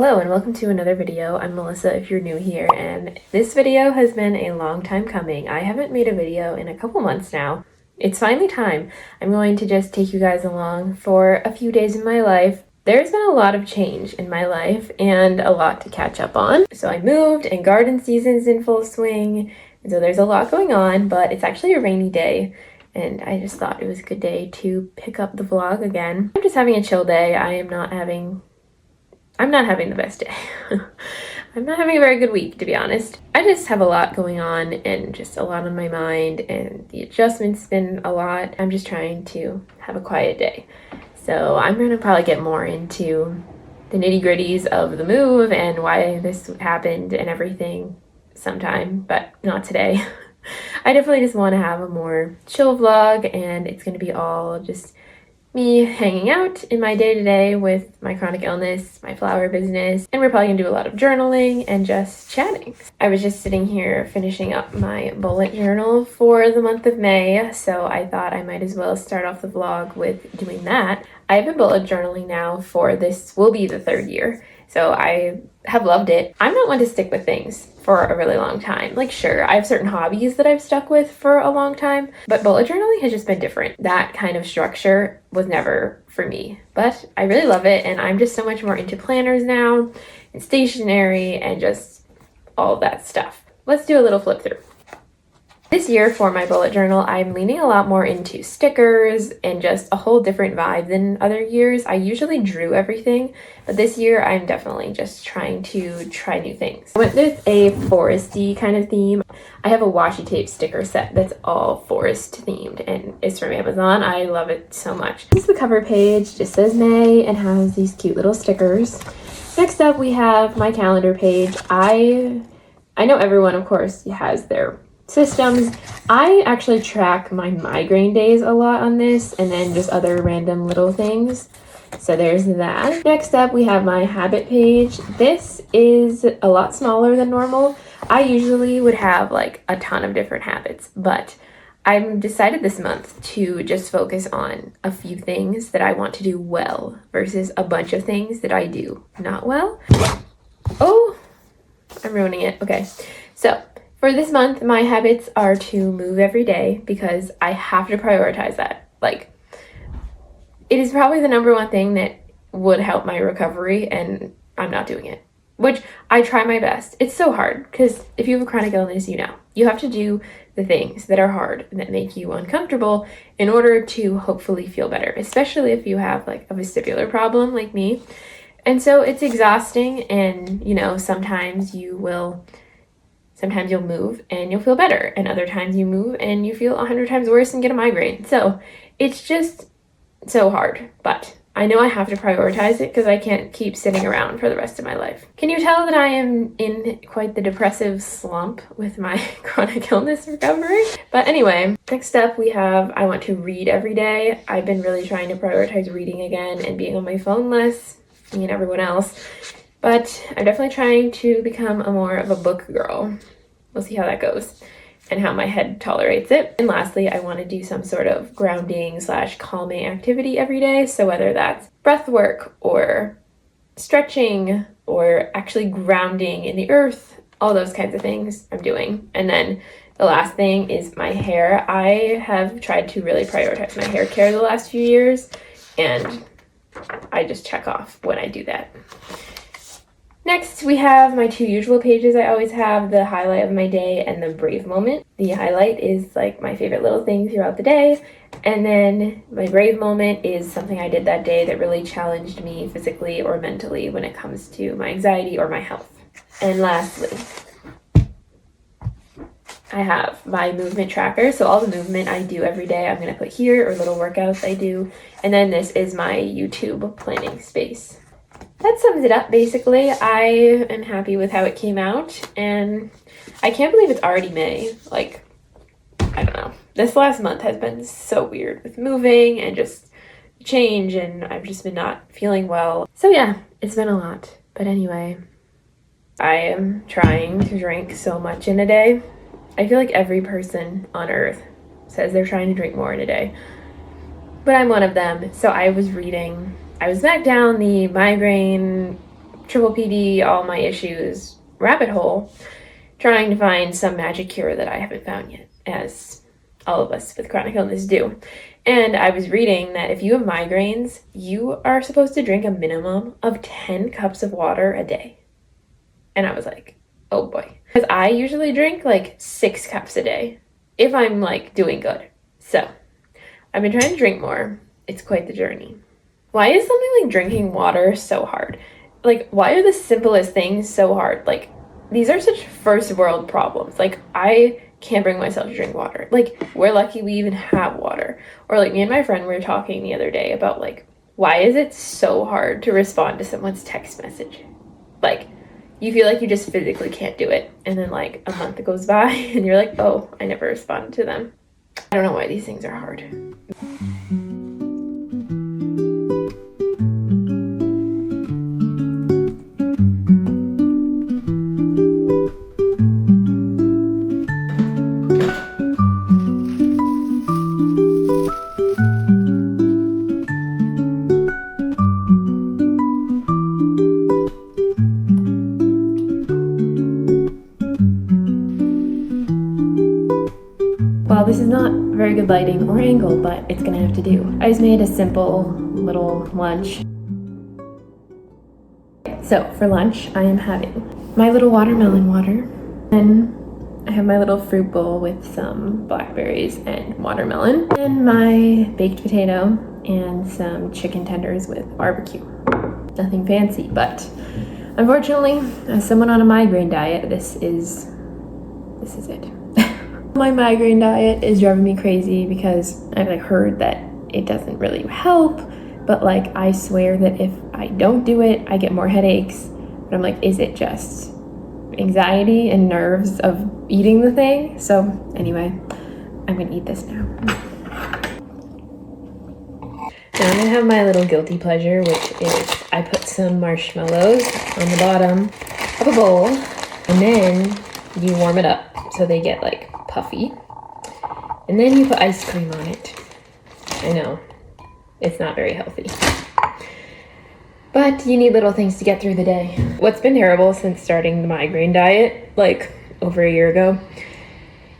Hello and welcome to another video. I'm Melissa if you're new here, and this video has been a long time coming. I haven't made a video in a couple months now. It's finally time. I'm going to just take you guys along for a few days in my life. There's been a lot of change in my life and a lot to catch up on. So I moved and garden season's in full swing, and so there's a lot going on, but it's actually a rainy day. And I just thought it was a good day to pick up the vlog again. I'm just having a chill day. I'm not having the best day. I'm not having a very good week, to be honest. I just have a lot going on and just a lot on my mind, and the adjustment's been a lot. I'm just trying to have a quiet day. So I'm gonna probably get more into the nitty-gritties of the move and why this happened and everything sometime, but not today. I definitely just want to have a more chill vlog, and it's going to be all just me hanging out in my day-to-day with my chronic illness, my flower business, and we're probably gonna do a lot of journaling and just chatting. I was just sitting here finishing up my bullet journal for the month of May, so I thought I might as well start off the vlog with doing that. I've been bullet journaling now for this will be the third year, so I have loved it. I'm not one to stick with things for a really long time. Like, sure, I have certain hobbies that I've stuck with for a long time, but bullet journaling has just been different. That kind of structure was never for me, but I really love it, and I'm just so much more into planners now and stationery and just all of that stuff. Let's do a little flip through. This year for my bullet journal, I'm leaning a lot more into stickers and just a whole different vibe than other years. I usually drew everything, but this year I'm definitely just trying to try new things. I went with a foresty kind of theme. I have a washi tape sticker set that's all forest themed, and it's from Amazon. I love it so much. This is the cover page, just says May and has these cute little stickers. Next up we have my calendar page. I know everyone, of course, has their systems. I actually track my migraine days a lot on this, and then just other random little things. So there's that. Next up we have my habit page. This is a lot smaller than normal. I usually would have like a ton of different habits, but I've decided this month to just focus on a few things that I want to do well versus a bunch of things that I do not well. Oh, I'm ruining it. Okay, so for this month, my habits are to move every day because I have to prioritize that. Like, it is probably the number one thing that would help my recovery, and I'm not doing it, which I try my best. It's so hard because if you have a chronic illness, you have to do the things that are hard and that make you uncomfortable in order to hopefully feel better, especially if you have like a vestibular problem like me. And so it's exhausting, and sometimes you'll move and you'll feel better, and other times you move and you feel 100 times worse and get a migraine. So it's just so hard, but I know I have to prioritize it because I can't keep sitting around for the rest of my life. Can you tell that I am in quite the depressive slump with my chronic illness recovery? But anyway, next up we have I want to read every day. I've been really trying to prioritize reading again and being on my phone less, me and everyone else. But I'm definitely trying to become a more of a book girl. We'll see how that goes and how my head tolerates it. And lastly, I want to do some sort of grounding / calming activity every day. So whether that's breath work or stretching or actually grounding in the earth, all those kinds of things I'm doing. And then the last thing is my hair. I have tried to really prioritize my hair care the last few years, and I just check off when I do that. Next, we have my two usual pages I always have, the highlight of my day and the brave moment. The highlight is like my favorite little thing throughout the day, and then my brave moment is something I did that day that really challenged me physically or mentally when it comes to my anxiety or my health. And lastly, I have my movement tracker. So all the movement I do every day, I'm going to put here, or little workouts I do. And then this is my YouTube planning space. That sums it up, basically. I am happy with how it came out, and I can't believe it's already May. Like, I don't know. This last month has been so weird with moving and just change, and I've just been not feeling well. So yeah, it's been a lot. But anyway, I am trying to drink so much in a day. I feel like every person on earth says they're trying to drink more in a day, but I'm one of them. So I was back down the migraine pppd, all my issues rabbit hole, trying to find some magic cure that I haven't found yet, as all of us with chronic illness do. And I was reading that if you have migraines, you are supposed to drink a minimum of 10 cups of water a day. And I was like, oh boy. Because I usually drink like 6 cups a day if I'm like doing good. So I've been trying to drink more. It's quite the journey. Why is something like drinking water so hard? Like, why are the simplest things so hard? Like, these are such first world problems. Like, I can't bring myself to drink water. Like, we're lucky we even have water. Or like me and my friend were talking the other day about like, why is it so hard to respond to someone's text message? Like, you feel like you just physically can't do it. And then like a month goes by and you're like, oh, I never responded to them. I don't know why these things are hard. Well, this is not very good lighting or angle, but it's gonna have to do. I just made a simple little lunch. So for lunch, I am having my little watermelon water, and I have my little fruit bowl with some blackberries and watermelon, and my baked potato and some chicken tenders with barbecue. Nothing fancy, but unfortunately, as someone on a migraine diet, this is it. My migraine diet is driving me crazy because I've like heard that it doesn't really help, but like I swear that if I don't do it, I get more headaches. But I'm like, is it just anxiety and nerves of eating the thing? So anyway, I'm gonna eat this now. Now I'm gonna have my little guilty pleasure, which is I put some marshmallows on the bottom of a bowl, and then you warm it up so they get like puffy, and then you put ice cream on it. I know, it's not very healthy, but you need little things to get through the day. What's been terrible since starting the migraine diet, like over a year ago,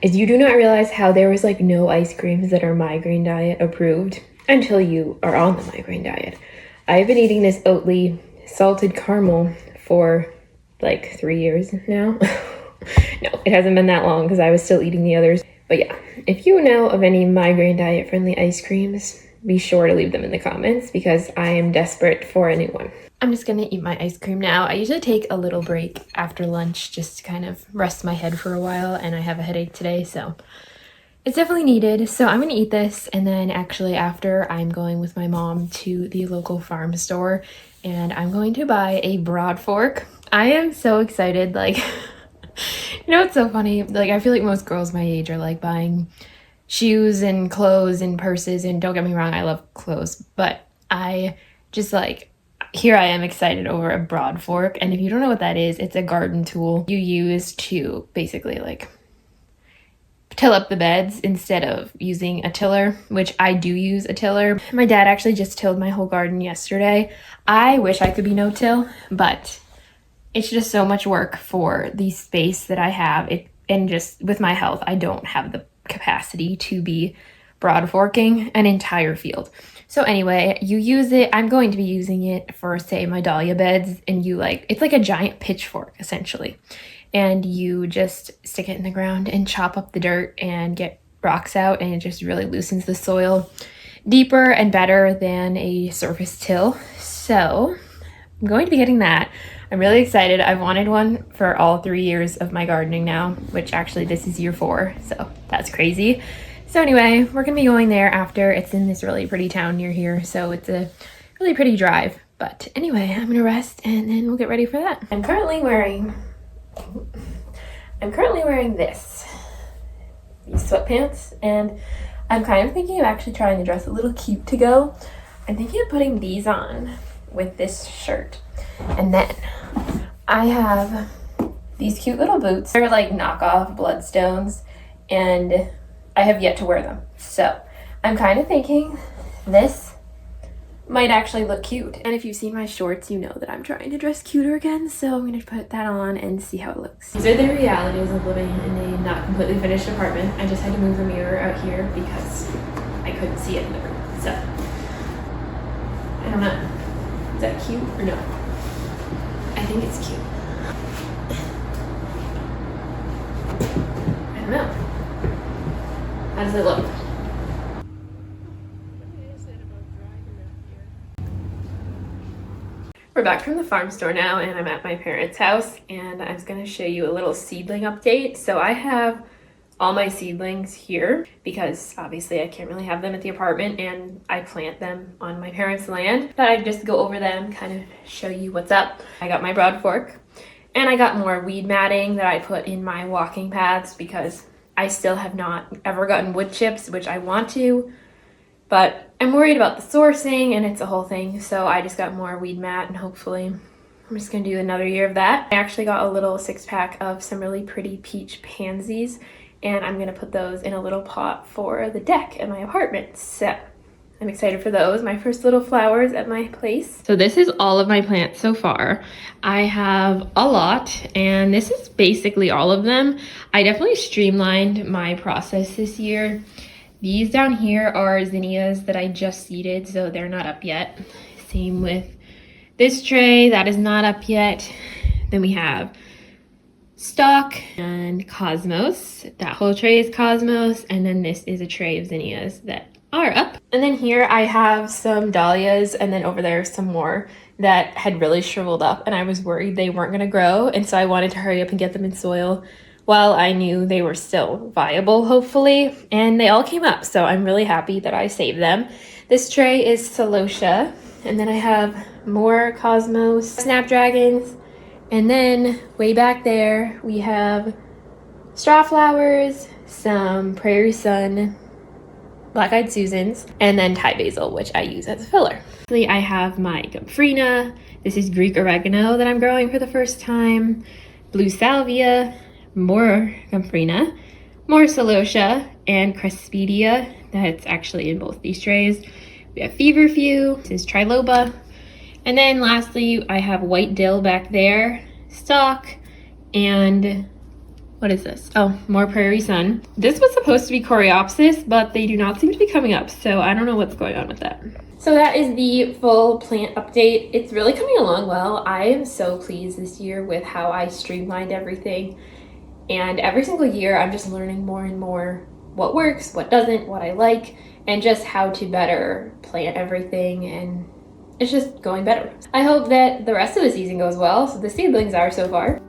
is you do not realize how there was like no ice creams that are migraine diet approved until you are on the migraine diet. I've been eating this Oatly salted caramel for like 3 years now. No, it hasn't been that long because I was still eating the others. But yeah, if you know of any migraine diet friendly ice creams, be sure to leave them in the comments because I am desperate for a new one. I'm just gonna eat my ice cream now. I usually take a little break after lunch just to kind of rest my head for a while, and I have a headache today, so it's definitely needed. So I'm gonna eat this, and then actually after, I'm going with my mom to the local farm store, and I'm going to buy a broad fork. I am so excited, like... You know, it's so funny, like I feel like most girls my age are like buying shoes and clothes and purses, and don't get me wrong, I love clothes, but I just like, here I am excited over a broad fork. And if you don't know what that is, it's a garden tool you use to basically like till up the beds instead of using a tiller, which I do use a tiller. My dad actually just tilled my whole garden yesterday. I wish I could be no-till, but it's just so much work for the space that I have. And just with my health, I don't have the capacity to be broad forking an entire field. So anyway, you use it. I'm going to be using it for, say, my dahlia beds, and you like, it's like a giant pitchfork essentially. And you just stick it in the ground and chop up the dirt and get rocks out, and it just really loosens the soil deeper and better than a surface till. So I'm going to be getting that. I'm really excited. I've wanted one for all 3 years of my gardening now, which actually this is year 4, so that's crazy. So anyway, we're gonna be going there after. It's in this really pretty town near here, so it's a really pretty drive. But anyway, I'm gonna rest and then we'll get ready for that. I'm currently wearing these sweatpants, and I'm kind of thinking of actually trying to dress a little cute to go. I'm thinking of putting these on with this shirt. And then I have these cute little boots. They're like knockoff Bloodstones, and I have yet to wear them. So I'm kind of thinking this might actually look cute. And if you've seen my shorts, you know that I'm trying to dress cuter again, so I'm gonna put that on and see how it looks. These are the realities of living in a not completely finished apartment. I just had to move the mirror out here because I couldn't see it in the room. So, I don't know. Is that cute or no? I think it's cute. I don't know. How does it look? We're back from the farm store now, and I'm at my parents' house, and I was going to show you a little seedling update. So I have all my seedlings here because obviously I can't really have them at the apartment, and I plant them on my parents' land. But I'd just go over them, kind of show you what's up. I got my broad fork, and I got more weed matting that I put in my walking paths because I still have not ever gotten wood chips, which I want to. But I'm worried about the sourcing, and it's a whole thing, so I just got more weed mat, and hopefully I'm just gonna do another year of that. I actually got a little 6-pack of some really pretty peach pansies, and I'm gonna put those in a little pot for the deck at my apartment. So I'm excited for those, my first little flowers at my place. So this is all of my plants so far. I have a lot, and this is basically all of them. I definitely streamlined my process this year. These down here are zinnias that I just seeded, so they're not up yet. Same with this tray, that is not up yet. Then we have stock and cosmos. That whole tray is cosmos, and then this is a tray of zinnias that are up. And then here I have some dahlias, and then over there some more that had really shriveled up, and I was worried they weren't gonna grow, and so I wanted to hurry up and get them in soil while I knew they were still viable, hopefully, and they all came up, so I'm really happy that I saved them. This tray is celosia, and then I have more cosmos, snapdragons, and then way back there we have straw flowers, some prairie sun, black-eyed Susans, and then Thai basil, which I use as a filler. I have my gomphrena. This is Greek oregano that I'm growing for the first time, blue salvia, more gomphrena, more celosia, and cresspedia that's actually in both these trays. We have feverfew, this is triloba, and then lastly I have white dill back there, stock, and what is this? Oh, more prairie sun. This was supposed to be coreopsis, but they do not seem to be coming up, so I don't know what's going on with that. So that is the full plant update. It's really coming along well. I am so pleased this year with how I streamlined everything. And every single year, I'm just learning more and more what works, what doesn't, what I like, and just how to better plant everything, and it's just going better. I hope that the rest of the season goes well, so the seedlings are so far.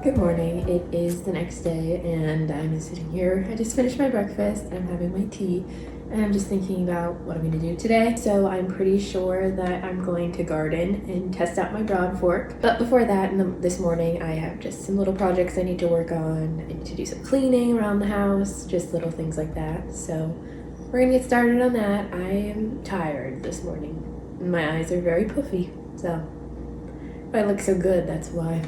Good morning. It is the next day, and I'm sitting here. I just finished my breakfast, and I'm having my tea, and I'm just thinking about what I'm going to do today. So I'm pretty sure that I'm going to garden and test out my broad fork. But before that, this morning, I have just some little projects I need to work on. I need to do some cleaning around the house, just little things like that. So we're going to get started on that. I am tired this morning. My eyes are very puffy, so if I look so good, that's why.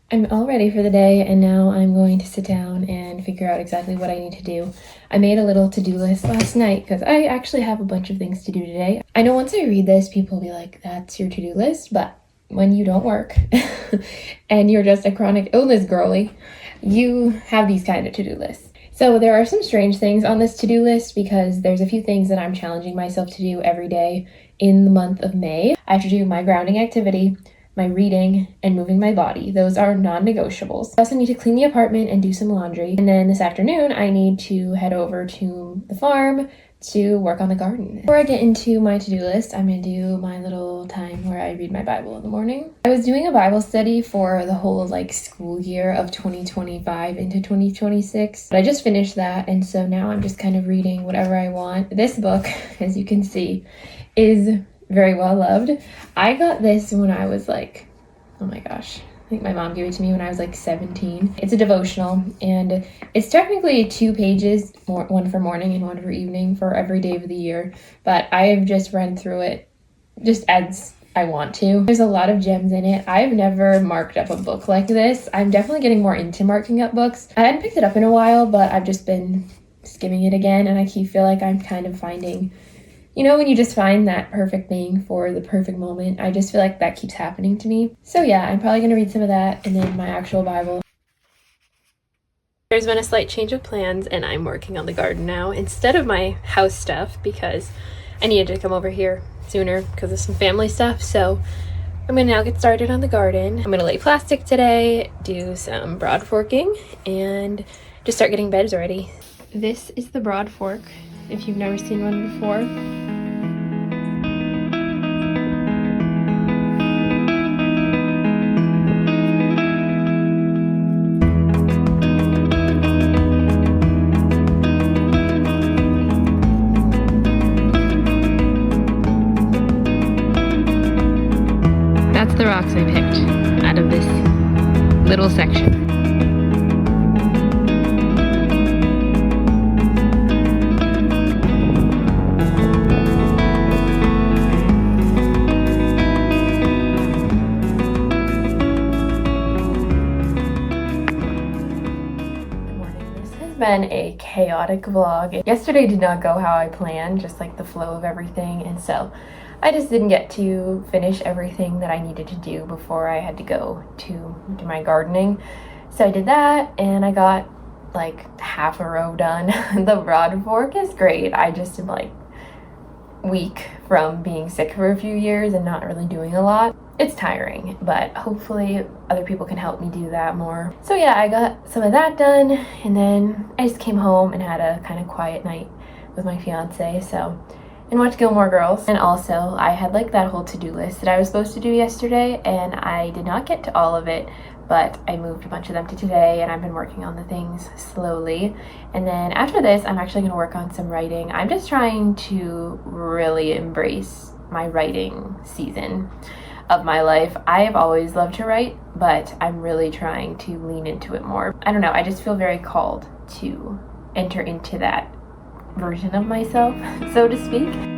I'm all ready for the day, and now I'm going to sit down and figure out exactly what I need to do. I made a little to-do list last night because I actually have a bunch of things to do today. I know once I read this, people will be like, that's your to-do list, but when you don't work and you're just a chronic illness girly, you have these kind of to-do lists. So there are some strange things on this to-do list because there's a few things that I'm challenging myself to do every day in the month of May. I have to do my grounding activity, my reading, and moving my body. Those are non-negotiables. I also need to clean the apartment and do some laundry. And then this afternoon, I need to head over to the farm to work on the garden. Before I get into my to-do list, I'm gonna do my little time where I read my Bible in the morning. I was doing a Bible study for the whole school year of 2025 into 2026, but I just finished that, and so now I'm just kind of reading whatever I want. This book, as you can see, is very well loved. I got this when I was like, oh my gosh, I think my mom gave it to me when I was like 17. It's a devotional, and it's technically 2 pages, one for morning and one for evening for every day of the year, but I have just read through it just as I want to. There's a lot of gems in it. I've never marked up a book like this. I'm definitely getting more into marking up books. I hadn't picked it up in a while, but I've just been skimming it again, and I feel like I'm kind of finding, you know, when you just find that perfect thing for the perfect moment, I just feel like that keeps happening to me. So yeah, I'm probably going to read some of that and then my actual Bible. There's been a slight change of plans, and I'm working on the garden now instead of my house stuff because I needed to come over here sooner because of some family stuff. So I'm going to now get started on the garden. I'm going to lay plastic today, do some broad forking, and just start getting beds ready. This is the broad fork, if you've never seen one before. That's the rocks I picked out of this little section. Been a chaotic vlog. Yesterday did not go how I planned, just like the flow of everything, and so I just didn't get to finish everything that I needed to do before I had to go to do my gardening. So I did that, and I got like half a row done. The broad fork is great. I just am like weak from being sick for a few years and not really doing a lot. It's tiring, but hopefully other people can help me do that more. So yeah, I got some of that done, and then I just came home and had a kind of quiet night with my fiance, and watched Gilmore Girls. And also, I had like that whole to-do list that I was supposed to do yesterday, and I did not get to all of it, but I moved a bunch of them to today, and I've been working on the things slowly. And then after this, I'm actually going to work on some writing. I'm just trying to really embrace my writing season of my life. I have always loved to write, but I'm really trying to lean into it more. I don't know, I just feel very called to enter into that version of myself, so to speak.